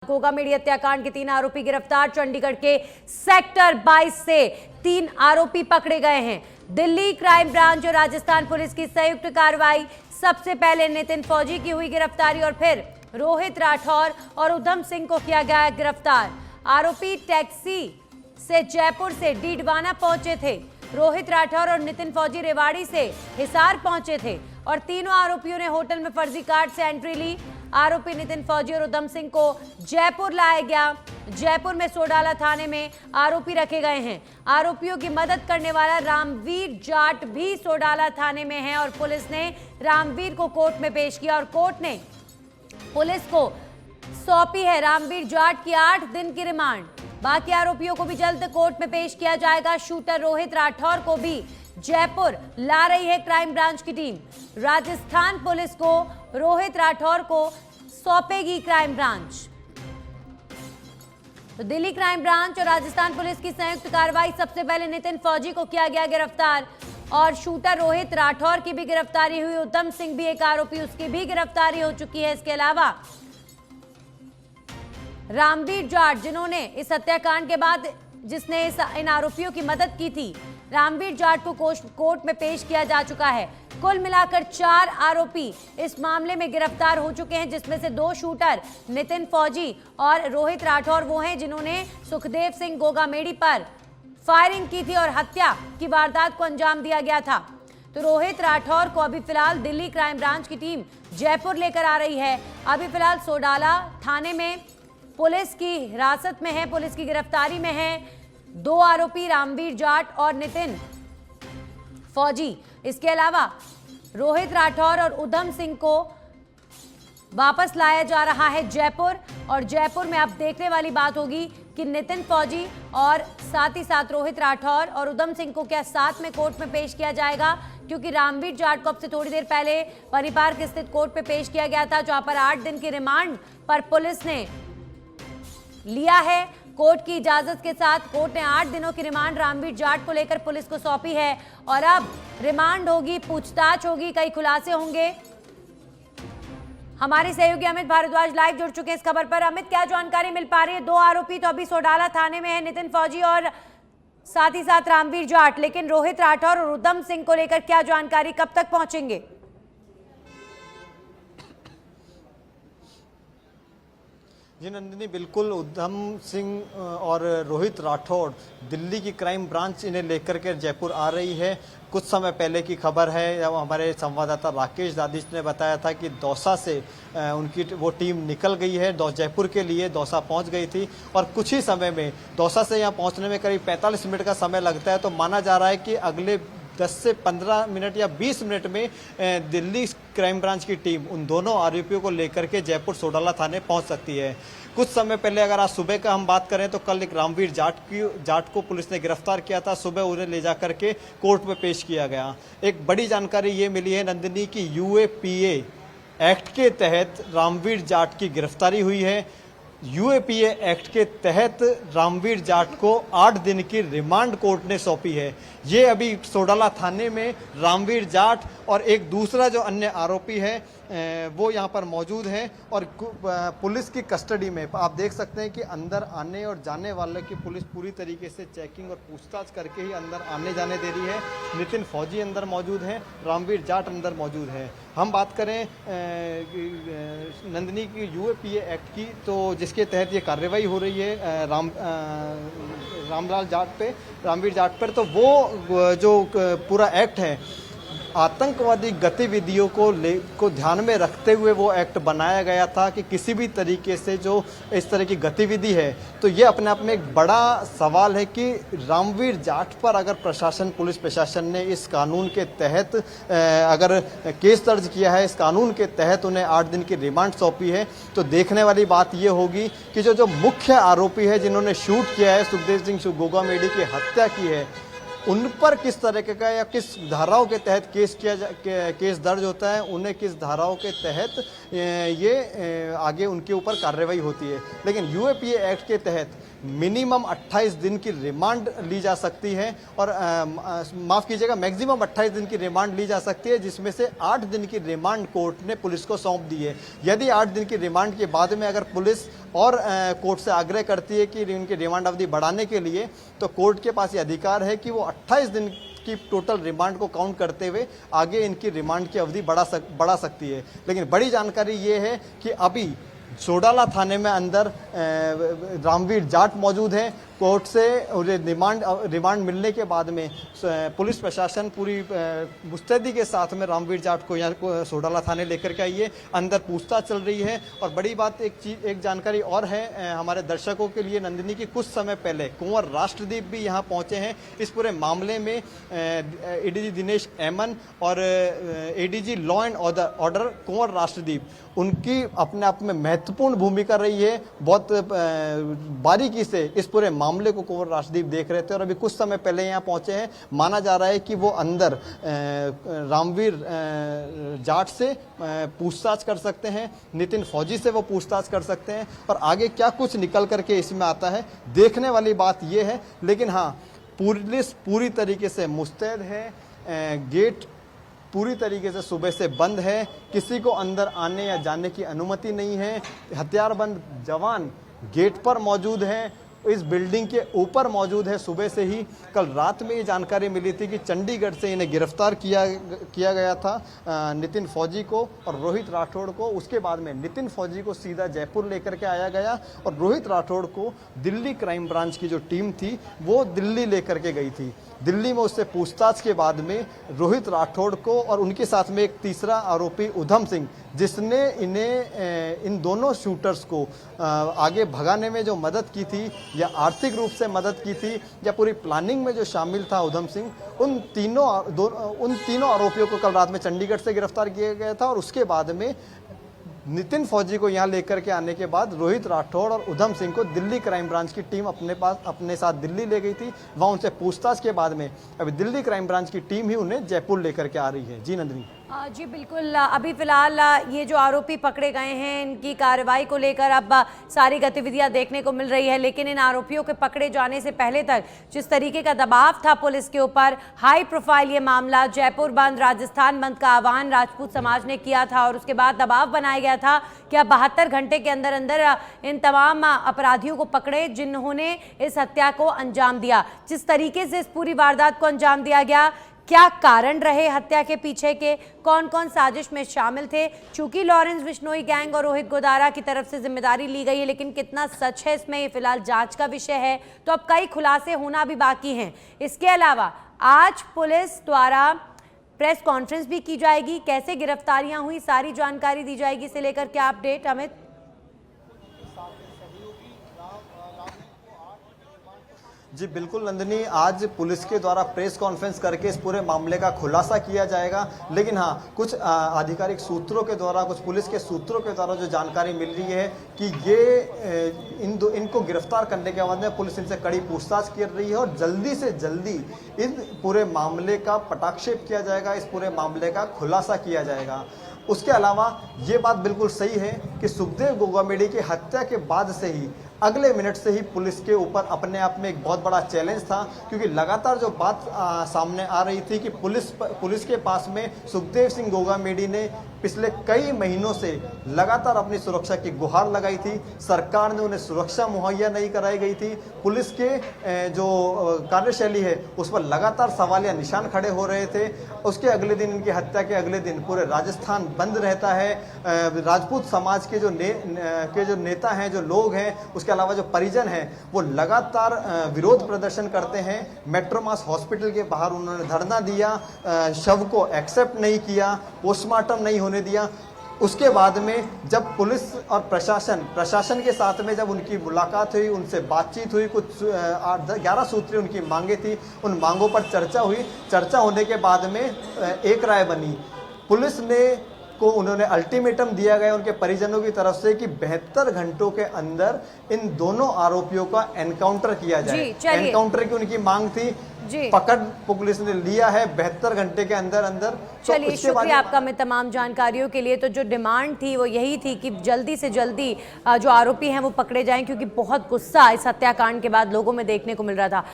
गोगामेडी हत्याकांड के 3 आरोपी गिरफ्तार। चंडीगढ़ के सेक्टर 22 से 3 आरोपी पकड़े गए हैं। दिल्ली क्राइम ब्रांच और राजस्थान पुलिस की संयुक्त कार्रवाई। सबसे पहले नितिन फौजी की हुई गिरफ्तारी और फिर रोहित राठौर और उधम सिंह को किया गया गिरफ्तार। आरोपी टैक्सी से जयपुर से डीडवाना पहुंचे थे। रोहित राठौर और नितिन फौजी रेवाड़ी से हिसार पहुंचे थे और तीनों आरोपियों ने होटल में फर्जी कार्ड से एंट्री ली। आरोपी नितिन फौजी और उधम सिंह को जयपुर लाया गया। जयपुर में सोडाला थाने में आरोपी रखे गए हैं। आरोपियों की मदद करने वाला रामवीर जाट भी सोडाला थाने में है और पुलिस ने रामवीर को कोर्ट में पेश किया और कोर्ट ने पुलिस को सौंपी है रामवीर जाट की 8 दिन की रिमांड। बाकी आरोपियों को भी जल्द कोर्ट में पेश किया जाएगा। शूटर रोहित राठौर को भी जयपुर ला रही है क्राइम ब्रांच की टीम। राजस्थान पुलिस को रोहित राठौर को सौंपेगी क्राइम ब्रांच। तो दिल्ली क्राइम ब्रांच और राजस्थान पुलिस की संयुक्त कार्रवाई। सबसे पहले नितिन फौजी को किया गया गिरफ्तार और शूटर रोहित राठौर की भी गिरफ्तारी हुई। उधम सिंह भी एक आरोपी, उसकी भी गिरफ्तारी हो चुकी है। इसके अलावा रामवीर जाट, जिन्होंने इस हत्याकांड के बाद जिसने इन आरोपियों की मदद की थी, रामवीर जाट को कोर्ट में पेश किया जा चुका है। कुल मिलाकर 4 आरोपी इस मामले में गिरफ्तार हो चुके हैं, जिसमें से 2 शूटर नितिन फौजी और रोहित राठौर वो हैं जिन्होंने सुखदेव सिंह गोगामेडी पर फायरिंग की थी और हत्या की वारदात को अंजाम दिया गया था। तो रोहित राठौर को अभी फिलहाल दिल्ली क्राइम ब्रांच की टीम जयपुर लेकर आ रही है। अभी फिलहाल सोडाला थाने में पुलिस की हिरासत में है, पुलिस की गिरफ्तारी में है 2 आरोपी रामवीर जाट और नितिन फौजी। इसके अलावा रोहित राठौर और उधम सिंह को वापस लाया जा रहा है जयपुर और जयपुर में अब देखने वाली बात होगी कि नितिन फौजी और साथ ही साथ रोहित राठौर और उधम सिंह को क्या साथ में कोर्ट में पेश किया जाएगा, क्योंकि रामवीर जाट को अब से थोड़ी देर पहले परी पार्क स्थित कोर्ट में पेश किया गया था, जहां पर 8 दिन की रिमांड पर पुलिस ने लिया है। कोर्ट की इजाजत के साथ कोर्ट ने 8 दिनों की रिमांड रामवीर जाट को लेकर पुलिस को सौंपी है और अब रिमांड होगी, पूछताछ होगी, कई खुलासे होंगे। हमारे सहयोगी अमित भारद्वाज लाइव जुड़ चुके हैं इस खबर पर। अमित, क्या जानकारी मिल पा रही है? 2 आरोपी तो अभी सोडाला थाने में है, नितिन फौजी और साथ ही साथ रामवीर जाट, लेकिन रोहित राठौर और उधम सिंह को लेकर क्या जानकारी, कब तक पहुंचेंगे? जी नंदिनी, बिल्कुल उधम सिंह और रोहित राठौड़ दिल्ली की क्राइम ब्रांच इन्हें लेकर के जयपुर आ रही है। कुछ समय पहले की खबर है, जब हमारे संवाददाता राकेश दादिश ने बताया था कि दौसा से उनकी वो टीम निकल गई है, जयपुर के लिए दौसा पहुंच गई थी और कुछ ही समय में दौसा से यहाँ पहुंचने में करीब 45 मिनट का समय लगता है। तो माना जा रहा है कि अगले 10 से 15 मिनट या 20 मिनट में दिल्ली क्राइम ब्रांच की टीम उन दोनों आरोपियों को लेकर के जयपुर सोडाला थाने पहुंच सकती है। कुछ समय पहले अगर आज सुबह का हम बात करें तो कल एक रामवीर जाट को पुलिस ने गिरफ्तार किया था। सुबह उन्हें ले जाकर के कोर्ट में पेश किया गया। एक बड़ी जानकारी ये मिली है नंदिनी की यूएपीए एक्ट के तहत रामवीर जाट की गिरफ्तारी हुई है। यूएपीए एक्ट के तहत रामवीर जाट को 8 दिन की रिमांड कोर्ट ने सौंपी है। ये अभी सोडाला थाने में रामवीर जाट और एक दूसरा जो अन्य आरोपी है वो यहाँ पर मौजूद है और पुलिस की कस्टडी में। आप देख सकते हैं कि अंदर आने और जाने वाले की पुलिस पूरी तरीके से चेकिंग और पूछताछ करके ही अंदर आने जाने दे रही है। नितिन फौजी अंदर मौजूद है, रामवीर जाट अंदर मौजूद है। हम बात करें नंदिनी की यूएपीए एक्ट की, तो जिसके तहत ये कार्रवाई हो रही है रामवीर जाट पर, तो वो जो पूरा एक्ट है आतंकवादी गतिविधियों को ध्यान में रखते हुए वो एक्ट बनाया गया था कि किसी भी तरीके से जो इस तरह की गतिविधि है, तो ये अपने आप में एक बड़ा सवाल है कि रामवीर जाट पर अगर पुलिस प्रशासन ने इस कानून के तहत अगर केस दर्ज किया है, इस कानून के तहत उन्हें 8 दिन की रिमांड सौंपी है, तो देखने वाली बात ये होगी कि जो मुख्य आरोपी है जिन्होंने शूट किया है, सुखदेव सिंह गोगामेडी की हत्या की है, उन पर किस तरह का या किस धाराओं के तहत केस दर्ज होता है, उन्हें किस धाराओं के तहत ये आगे उनके ऊपर कार्रवाई होती है। लेकिन यूएपीए एक्ट के तहत मिनिमम 28 दिन की रिमांड ली जा सकती है और माफ़ कीजिएगा मैक्सिमम 28 दिन की रिमांड ली जा सकती है, जिसमें से 8 दिन की रिमांड कोर्ट ने पुलिस को सौंप दी है। यदि 8 दिन की रिमांड के बाद में अगर पुलिस और कोर्ट से आग्रह करती है कि उनकी रिमांड अवधि बढ़ाने के लिए, तो कोर्ट के पास ये अधिकार है कि वो 28 दिन की टोटल रिमांड को काउंट करते हुए आगे इनकी रिमांड की अवधि बढ़ा सकती है। लेकिन बड़ी जानकारी ये है कि अभी सोडाला थाने में अंदर रामवीर जाट मौजूद हैं। कोर्ट से रिमांड मिलने के बाद में पुलिस प्रशासन पूरी मुस्तैदी के साथ में रामवीर जाट को यहाँ सोडाला थाने लेकर के आई है। अंदर पूछताछ चल रही है। और बड़ी बात एक जानकारी और है हमारे दर्शकों के लिए नंदिनी की, कुछ समय पहले कुंवर राष्ट्रदीप भी यहाँ पहुँचे हैं। इस पूरे मामले में एडीजी दिनेश एमन और एडीजी लॉ एंड ऑर्डर कुंवर राष्ट्रदीप, उनकी अपने आप में महत्वपूर्ण भूमिका रही है। बहुत बारीकी से इस पूरे मामले को कुंवर राष्ट्रदीप देख रहे थे और अभी कुछ समय पहले यहाँ पहुंचे हैं। माना जा रहा है कि वो अंदर रामवीर जाट से पूछताछ कर सकते हैं, नितिन फौजी से वो पूछताछ कर सकते हैं और आगे क्या कुछ निकल करके इसमें आता है देखने वाली बात ये है। लेकिन हाँ, पुलिस पूरी तरीके से मुस्तैद है। गेट पूरी तरीके से सुबह से बंद है, किसी को अंदर आने या जाने की अनुमति नहीं है। हथियारबंद जवान गेट पर मौजूद हैं, इस बिल्डिंग के ऊपर मौजूद है सुबह से ही। कल रात में ये जानकारी मिली थी कि चंडीगढ़ से इन्हें गिरफ्तार किया गया था, नितिन फौजी को और रोहित राठौड़ को। उसके बाद में नितिन फौजी को सीधा जयपुर लेकर के आया गया और रोहित राठौड़ को दिल्ली क्राइम ब्रांच की जो टीम थी वो दिल्ली लेकर के गई थी। दिल्ली में उससे पूछताछ के बाद में रोहित राठौड़ को और उनके साथ में एक तीसरा आरोपी उधम सिंह, जिसने इन दोनों शूटर्स को आगे भगाने में जो मदद की थी या आर्थिक रूप से मदद की थी या पूरी प्लानिंग में जो शामिल था उधम सिंह, उन तीनों आरोपियों को कल रात में चंडीगढ़ से गिरफ्तार किया गया था। और उसके बाद में नितिन फौजी को यहाँ लेकर के आने के बाद रोहित राठौड़ और उधम सिंह को दिल्ली क्राइम ब्रांच की टीम अपने साथ दिल्ली ले गई थी। वहाँ उनसे पूछताछ के बाद में अभी दिल्ली क्राइम ब्रांच की टीम ही उन्हें जयपुर लेकर के आ रही है। जी नंदिनी। जी बिल्कुल। अभी फिलहाल ये जो आरोपी पकड़े गए हैं, इनकी कार्रवाई को लेकर अब सारी गतिविधियां देखने को मिल रही है। लेकिन इन आरोपियों के पकड़े जाने से पहले तक जिस तरीके का दबाव था पुलिस के ऊपर, हाई प्रोफाइल ये मामला, जयपुर बंद, राजस्थान बंद का आह्वान राजपूत समाज ने किया था और उसके बाद दबाव बनाया गया था कि अब 72 घंटे के अंदर अंदर इन तमाम अपराधियों को पकड़े जिन्होंने इस हत्या को अंजाम दिया। जिस तरीके से इस पूरी वारदात को अंजाम दिया गया, क्या कारण रहे हत्या के पीछे के, कौन कौन साजिश में शामिल थे। चूंकि लॉरेंस बिश्नोई गैंग और रोहित गोदारा की तरफ से जिम्मेदारी ली गई है, लेकिन कितना सच है इसमें, ये फिलहाल जांच का विषय है। तो अब कई खुलासे होना भी बाकी हैं। इसके अलावा आज पुलिस द्वारा प्रेस कॉन्फ्रेंस भी की जाएगी, कैसे गिरफ्तारियां हुई सारी जानकारी दी जाएगी। इसे लेकर क्या अपडेट अमित? जी बिल्कुल नंदिनी, आज पुलिस के द्वारा प्रेस कॉन्फ्रेंस करके इस पूरे मामले का खुलासा किया जाएगा। लेकिन हाँ, कुछ आधिकारिक सूत्रों के द्वारा, कुछ पुलिस के सूत्रों के द्वारा जो जानकारी मिल रही है कि ये इनको गिरफ्तार करने के बाद में पुलिस इनसे कड़ी पूछताछ कर रही है और जल्दी से जल्दी इस पूरे मामले का पटाक्षेप किया जाएगा, इस पूरे मामले का खुलासा किया जाएगा। उसके अलावा ये बात बिल्कुल सही है कि सुखदेव गोगामेडी की हत्या के बाद से ही, अगले मिनट से ही पुलिस के ऊपर अपने आप में एक बहुत बड़ा चैलेंज था, क्योंकि लगातार जो बात सामने आ रही थी कि पुलिस के पास में सुखदेव सिंह गोगामेडी ने पिछले कई महीनों से लगातार अपनी सुरक्षा की गुहार लगाई थी। सरकार ने उन्हें सुरक्षा मुहैया नहीं कराई गई थी। पुलिस के जो कार्यशैली है उस पर लगातार सवालिया निशान खड़े हो रहे थे। उसके अगले दिन, इनकी हत्या के अगले दिन पूरे राजस्थान बंद रहता है। राजपूत समाज के जो नेता हैं, जो लोग हैं, उसके अलावा जो परिजन हैं, वो लगातार विरोध प्रदर्शन करते हैं। मेट्रोमास हॉस्पिटल के बाहर उन्होंने धरना दिया, शव को एक्सेप्ट नहीं किया, पोस्टमार्टम नहीं होने दिया। उसके बाद में जब पुलिस और प्रशासन के साथ में जब उनकी मुलाकात हुई, उनसे बातचीत हुई, कुछ 11 सूत्री उनकी मांगे थी, उन मांगों पर चर्चा हुई। चर्चा होने के बाद में एक राय बनी। पुलिस ने को उन्होंने अल्टीमेटम दिया गया उनके परिजनों की तरफ से कि 72 घंटों के अंदर इन दोनों आरोपियों का एनकाउंटर किया जाए। जी, चलिए। एनकाउंटर की उनकी मांग थी, जी। पकड़ पुलिस ने लिया है 72 घंटे के अंदर अंदर। चलिए, शुक्रिया आपका मैं तमाम जानकारियों के लिए। तो जो डिमांड थी वो यही थी कि जल्दी से जल्दी जो आरोपी हैं वो पकड़े जाएं, क्योंकि बहुत गुस्सा इस हत्याकांड के बाद लोगों में देखने को मिल रहा था।